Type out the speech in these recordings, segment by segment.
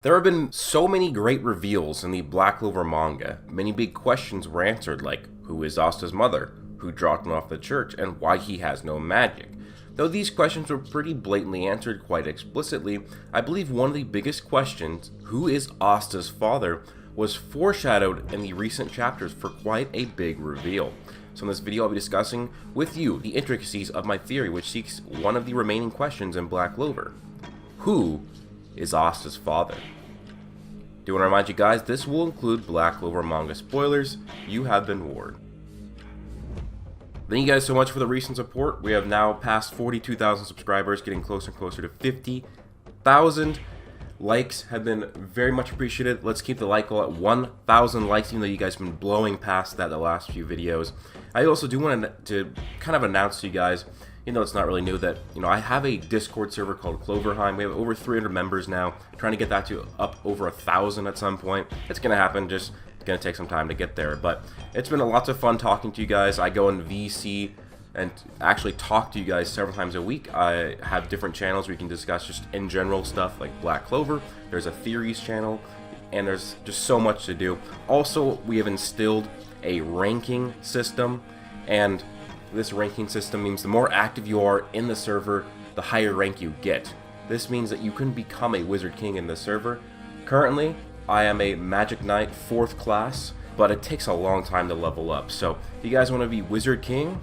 There have been so many great reveals in the Black Clover manga. Many big questions were answered, like who is Asta's mother, who dropped him off the church, and why he has no magic. Though these questions were pretty blatantly answered quite explicitly, I believe one of the biggest questions, who is Asta's father, was foreshadowed in the recent chapters for quite a big reveal. So in this video I'll be discussing with you the intricacies of my theory, which seeks one of the remaining questions in Black Clover. Who is Asta's father? Do want to remind you guys, this will include Black Clover manga spoilers. You have been warned. Thank you guys so much for the recent support. We have now passed 42,000 subscribers, getting closer and closer to 50,000. Likes have been very much appreciated. Let's keep the like goal at 1,000 likes, even though you guys have been blowing past that the last few videos. I also do want to kind of announce to you guys, it's not really new, that I have a Discord server called Clover. We have over 300 members now, trying to get that to up over 1,000 at some point. It's gonna happen, just it's gonna take some time to get there, but it's been lots of fun talking to you guys. I go in VC and actually talk to you guys several times a week. I have different channels where we can discuss just in general stuff like Black Clover. There's a theories channel, and there's just so much to do. Also, we have instilled a ranking system, and this ranking system means the more active you are in the server, the higher rank you get. This means that you can become a Wizard King in the server. Currently, I am a Magic Knight 4th class, but it takes a long time to level up. So if you guys want to be Wizard King,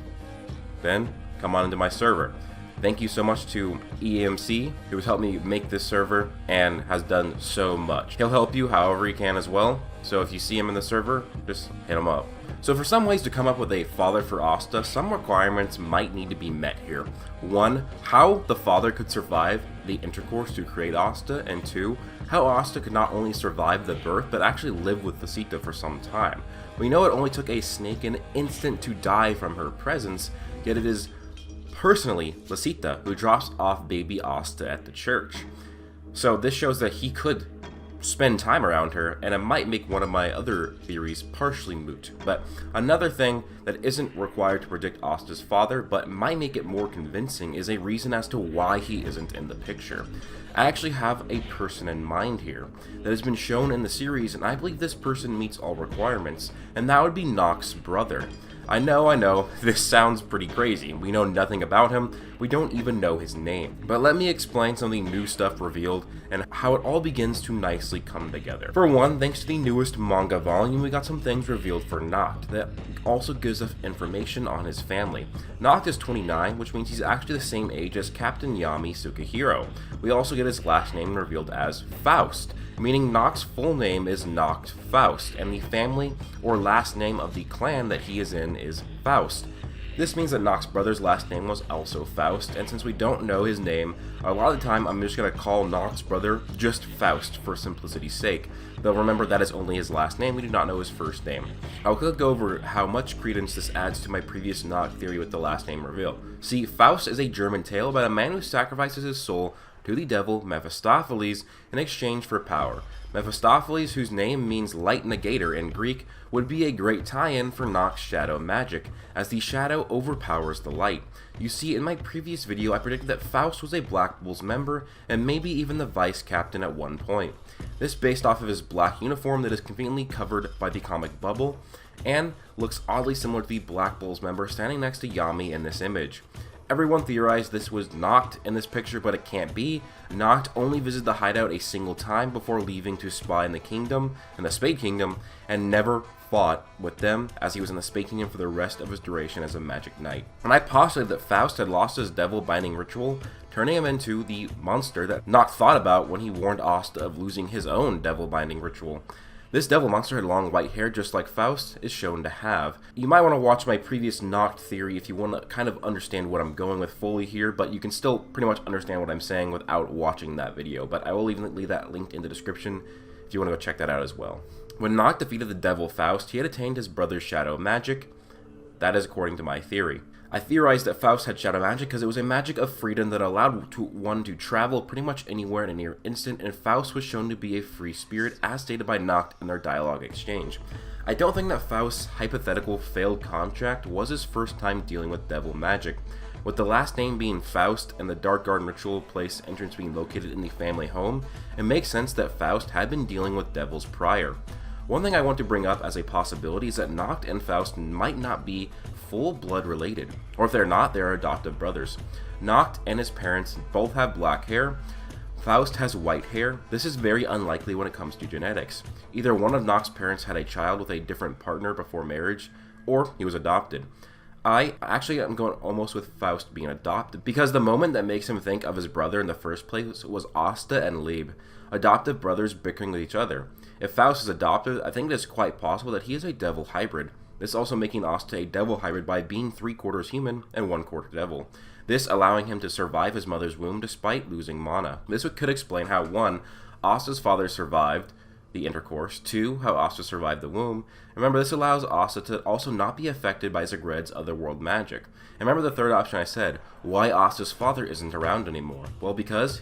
then come on into my server. Thank you so much to EMC, who has helped me make this server and has done so much. He'll help you however he can as well, so if you see him in the server, just hit him up. So for some ways to come up with a father for Asta, some requirements might need to be met here. 1, how the father could survive the intercourse to create Asta, and 2, how Asta could not only survive the birth, but actually live with This for some time. We know it only took a snake an instant to die from her presence, yet it is personally This who drops off baby Asta at the church. So this shows that he could spend time around her, and it might make one of my other theories partially moot. But another thing that isn't required to predict Asta's father, but might make it more convincing, is a reason as to why he isn't in the picture. I actually have a person in mind here that has been shown in the series, and I believe this person meets all requirements, and that would be Nacht's brother. I know, this sounds pretty crazy. We know nothing about him, we don't even know his name. But let me explain some of the new stuff revealed and how it all begins to nicely come together. For one, thanks to the newest manga volume, we got some things revealed for Nacht that also gives us information on his family. Nacht is 29, which means he's actually the same age as Captain Yami Sukahiro. We also get his last name revealed as Faust, meaning Nacht's full name is Nacht Faust, and the family or last name of the clan that he is in is Faust. This means that Nacht's brother's last name was also Faust, and since we don't know his name, a lot of the time I'm just going to call Nacht's brother just Faust for simplicity's sake. Though remember, that is only his last name, we do not know his first name. I'll go over how much credence this adds to my previous Nacht theory with the last name reveal. See, Faust is a German tale about a man who sacrifices his soul to the devil Mephistopheles in exchange for power. Mephistopheles, whose name means light negator in Greek, would be a great tie-in for Nacht's shadow magic, as the shadow overpowers the light. You see, in my previous video I predicted that Faust was a Black Bulls member, and maybe even the vice captain at one point. This based off of his black uniform that is conveniently covered by the comic bubble, and looks oddly similar to the Black Bulls member standing next to Yami in this image. Everyone theorized this was Nacht in this picture, but it can't be. Nacht only visited the hideout a single time before leaving to spy in the Spade Kingdom, and never fought with them, as he was in the Spade Kingdom for the rest of his duration as a Magic Knight. And I postulated that Faust had lost his devil binding ritual, turning him into the monster that Nacht thought about when he warned Asta of losing his own devil binding ritual. This devil monster had long white hair just like Faust is shown to have. You might want to watch my previous Nacht theory if you want to kind of understand what I'm going with fully here, but you can still pretty much understand what I'm saying without watching that video. But I will even leave that linked in the description if you want to go check that out as well. When Nacht defeated the devil Faust, he had attained his brother's shadow magic. That is according to my theory. I theorized that Faust had shadow magic because it was a magic of freedom that allowed one to travel pretty much anywhere in a near instant, and Faust was shown to be a free spirit as stated by Nacht in their dialogue exchange. I don't think that Faust's hypothetical failed contract was his first time dealing with devil magic. With the last name being Faust and the Dark Garden ritual place entrance being located in the family home, it makes sense that Faust had been dealing with devils prior. One thing I want to bring up as a possibility is that Nacht and Faust might not be full-blood related, or if they're not, they're adoptive brothers. Nacht and his parents both have black hair. Faust has white hair. This is very unlikely when it comes to genetics. Either one of Nacht's parents had a child with a different partner before marriage, or he was adopted. I'm going almost with Faust being adopted, because the moment that makes him think of his brother in the first place was Asta and Lieb, adoptive brothers bickering with each other. If Faust is adopted, I think it is quite possible that he is a devil hybrid. This also making Asta a devil hybrid by being 3/4 human and 1/4 devil. This allowing him to survive his mother's womb despite losing mana. This could explain how 1. Asta's father survived the intercourse, 2. How Asta survived the womb. And remember, this allows Asta to also not be affected by Zagred's otherworld magic. And remember the third option I said, why Asta's father isn't around anymore? Well, because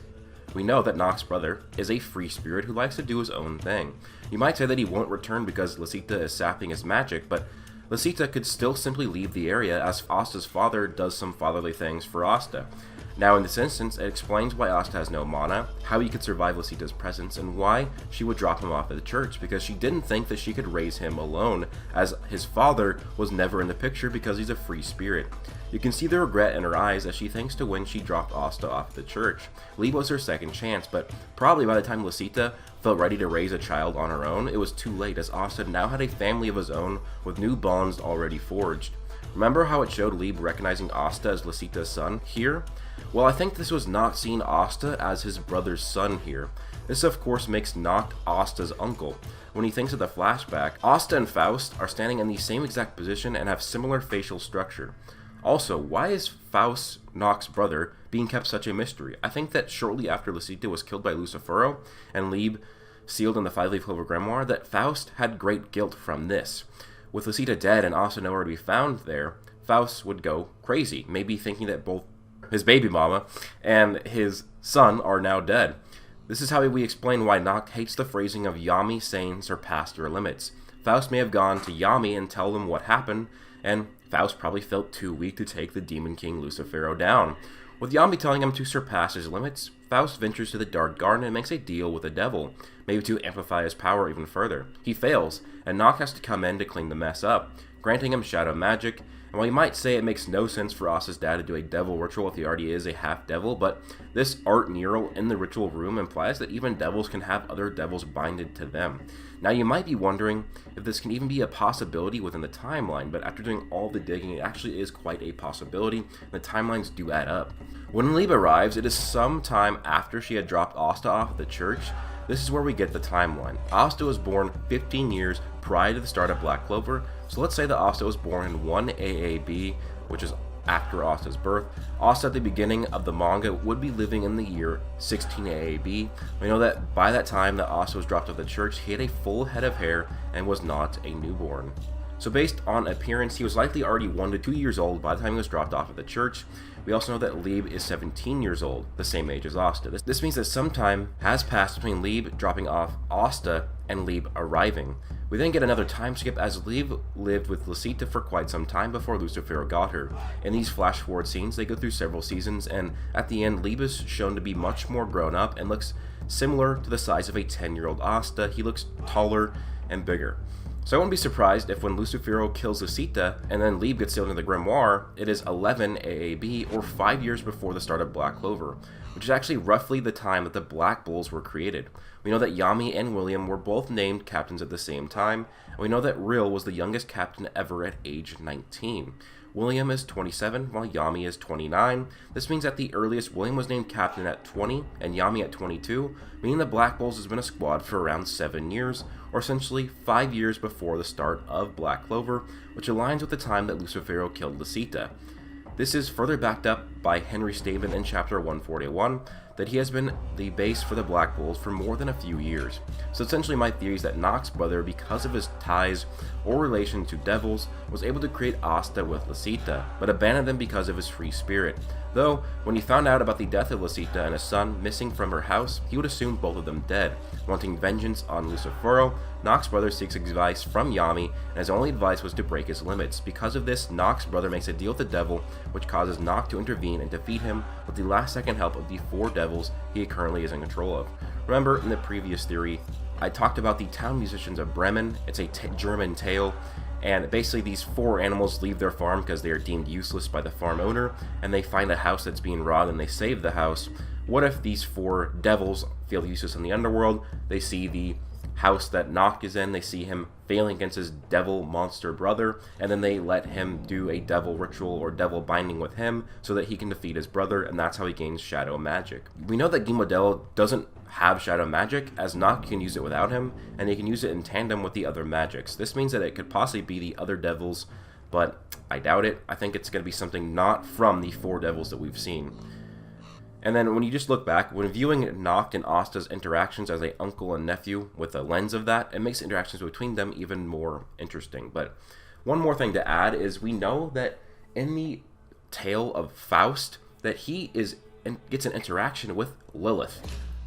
we know that Nacht's brother is a free spirit who likes to do his own thing. You might say that he won't return because Lisita is sapping his magic, but Lisita could still simply leave the area as Asta's father does some fatherly things for Asta. Now in this instance, it explains why Asta has no mana, how he could survive Lisita's presence, and why she would drop him off at the church, because she didn't think that she could raise him alone, as his father was never in the picture because he's a free spirit. You can see the regret in her eyes as she thinks to when she dropped Asta off at the church. Lieb was her second chance, but probably by the time Lisita felt ready to raise a child on her own, it was too late, as Asta now had a family of his own with new bonds already forged. Remember how it showed Lieb recognizing Asta as Lisita's son here? Well, I think this was not seeing Asta as his brother's son here. This of course makes Nacht Asta's uncle. When he thinks of the flashback, Asta and Faust are standing in the same exact position and have similar facial structure. Also, why is Faust, Nacht's brother, being kept such a mystery? I think that shortly after Lisita was killed by Lucifero and Lieb sealed in the 5-leaf Clover grimoire, that Faust had great guilt from this. With Lisita dead and Asta nowhere to be found there, Faust would go crazy, maybe thinking that both his baby mama and his son are now dead. This is how we explain why Nacht hates the phrasing of Yami saying surpassed your limits. Faust may have gone to Yami and tell them what happened, and Faust probably felt too weak to take the Demon King Lucifero down. With Yami telling him to surpass his limits, Faust ventures to the Dark Garden and makes a deal with the devil, maybe to amplify his power even further. He fails, and Nacht has to come in to clean the mess up, granting him shadow magic. And while you might say it makes no sense for Asta's dad to do a devil ritual if he already is a half-devil, but this art mural in the ritual room implies that even devils can have other devils binded to them. Now you might be wondering if this can even be a possibility within the timeline, but after doing all the digging, it actually is quite a possibility, and the timelines do add up. When Lieb arrives, it is some time after she had dropped Asta off at the church. This is where we get the timeline. Asta was born 15 years prior to the start of Black Clover, so let's say that Asta was born in 1 AAB, which is after Asta's birth. Asta at the beginning of the manga would be living in the year 16 AAB. We know that by that time that Asta was dropped off the church, he had a full head of hair and was not a newborn. So based on appearance, he was likely already 1 to 2 years old by the time he was dropped off at the church. We also know that Lieb is 17 years old, the same age as Asta. This means that some time has passed between Lieb dropping off Asta and Lieb arriving. We then get another time skip as Lieb lived with Lisita for quite some time before Lucifero got her. In these flash forward scenes, they go through several seasons, and at the end, Lieb is shown to be much more grown up and looks similar to the size of a 10-year-old Asta. He looks taller and bigger. So I wouldn't be surprised if when Lucifero kills Lisita and then Lieb gets sealed into the grimoire, it is 11 AAB, or 5 years before the start of Black Clover, which is actually roughly the time that the Black Bulls were created. We know that Yami and William were both named captains at the same time, and we know that Rill was the youngest captain ever at age 19. William is 27, while Yami is 29. This means at the earliest, William was named captain at 20, and Yami at 22, meaning the Black Bulls has been a squad for around 7 years, or essentially 5 years before the start of Black Clover, which aligns with the time that Lucifero killed Lisita. This is further backed up by Henry's statement in chapter 141 that he has been the base for the Black Bulls for more than a few years. So essentially my theory is that Nacht's brother, because of his ties or relation to devils, was able to create Asta with Lisita, but abandoned them because of his free spirit. Though, when he found out about the death of Lisita and his son missing from her house, he would assume both of them dead. Wanting vengeance on Lucifero, Nacht's brother seeks advice from Yami, and his only advice was to break his limits. Because of this, Nacht's brother makes a deal with the devil, which causes Nacht to intervene and defeat him with the last-second help of the 4 devils he currently is in control of. Remember, in the previous theory, I talked about the town musicians of Bremen. It's a German tale. And basically these 4 animals leave their farm because they are deemed useless by the farm owner, and they find a house that's being robbed and they save the house. What if these 4 devils feel useless in the underworld? They see the house that Nacht is in, they see him failing against his devil monster brother, and then they let him do a devil ritual or devil binding with him so that he can defeat his brother, and that's how he gains shadow magic. We know that Gimodel doesn't have shadow magic, as Nacht can use it without him, and he can use it in tandem with the other magics. This means that it could possibly be the other devils, but I doubt it. I think it's going to be something not from the 4 devils that we've seen. And then when you just look back, when viewing Nacht and Asta's interactions as a uncle and nephew with a lens of that, it makes interactions between them even more interesting. But one more thing to add is we know that in the tale of Faust, that he gets an interaction with Lilith.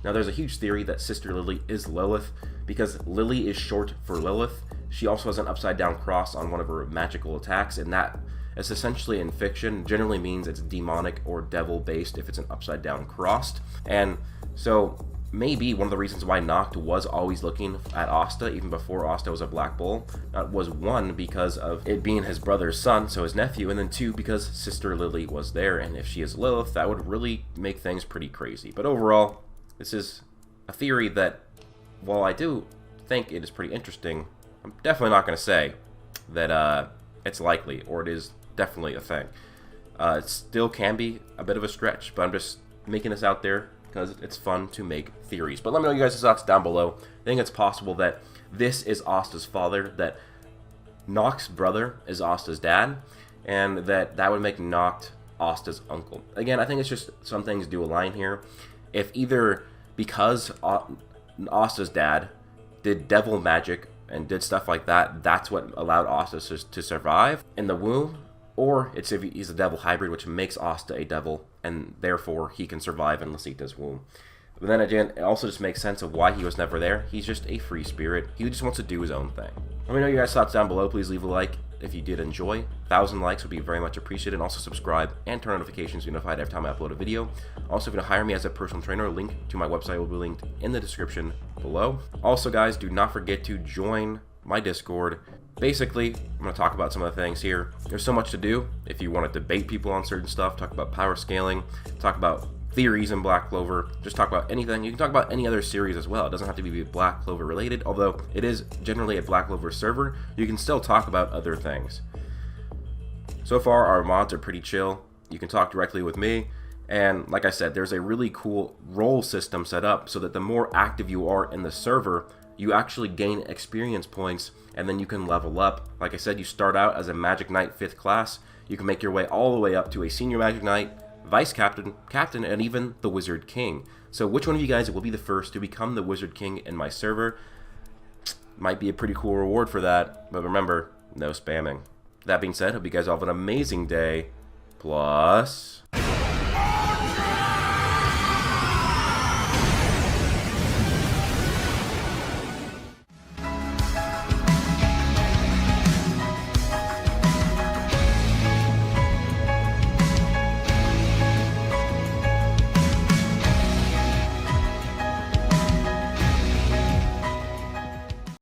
Now there's a huge theory that Sister Lily is Lilith, because Lily is short for Lilith. She also has an upside down cross on one of her magical attacks, and that is essentially in fiction generally means it's demonic or devil based if it's an upside down cross. And so maybe one of the reasons why Nacht was always looking at Asta even before Asta was a Black Bull was 1, because of it being his brother's son, so his nephew, and then 2, because Sister Lily was there, and if she is Lilith, that would really make things pretty crazy. But overall, this is a theory that, while I do think it is pretty interesting, I'm definitely not going to say that it's likely, or it is definitely a thing. It still can be a bit of a stretch, but I'm just making this out there because it's fun to make theories. But let me know you guys' thoughts down below. I think it's possible that this is Asta's father, that Nacht's brother is Asta's dad, and that would make Nacht Asta's uncle. Again, I think it's just some things do align here. If either because Asta's dad did devil magic and did stuff like that, that's what allowed Asta to survive in the womb, or it's if he's a devil hybrid, which makes Asta a devil, and therefore he can survive in Lisita's womb. But then again, it also just makes sense of why he was never there. He's just a free spirit. He just wants to do his own thing. Let me know your guys' thoughts down below. Please leave a like if you did enjoy. 1,000 likes would be very much appreciated. And also subscribe and turn notifications to be notified every time I upload a video. Also, if you want to hire me as a personal trainer, a link to my website will be linked in the description below. Also, guys, do not forget to join my Discord. Basically, I'm going to talk about some of the things here. There's so much to do. If you want to debate people on certain stuff, talk about power scaling, talk about theories in Black Clover, just talk about anything. You can talk about any other series as well. It doesn't have to be Black Clover related, although it is generally a Black Clover server. You can still talk about other things. So far, our mods are pretty chill. You can talk directly with me. And like I said, there's a really cool role system set up so that the more active you are in the server, you actually gain experience points, and then you can level up. Like I said, you start out as a Magic Knight 5th class. You can make your way all the way up to a Senior Magic Knight, Vice Captain, Captain, and even the Wizard King. So which one of you guys will be the first to become the Wizard King in my server? Might be a pretty cool reward for that, but remember, no spamming. That being said, hope you guys all have an amazing day. Plus...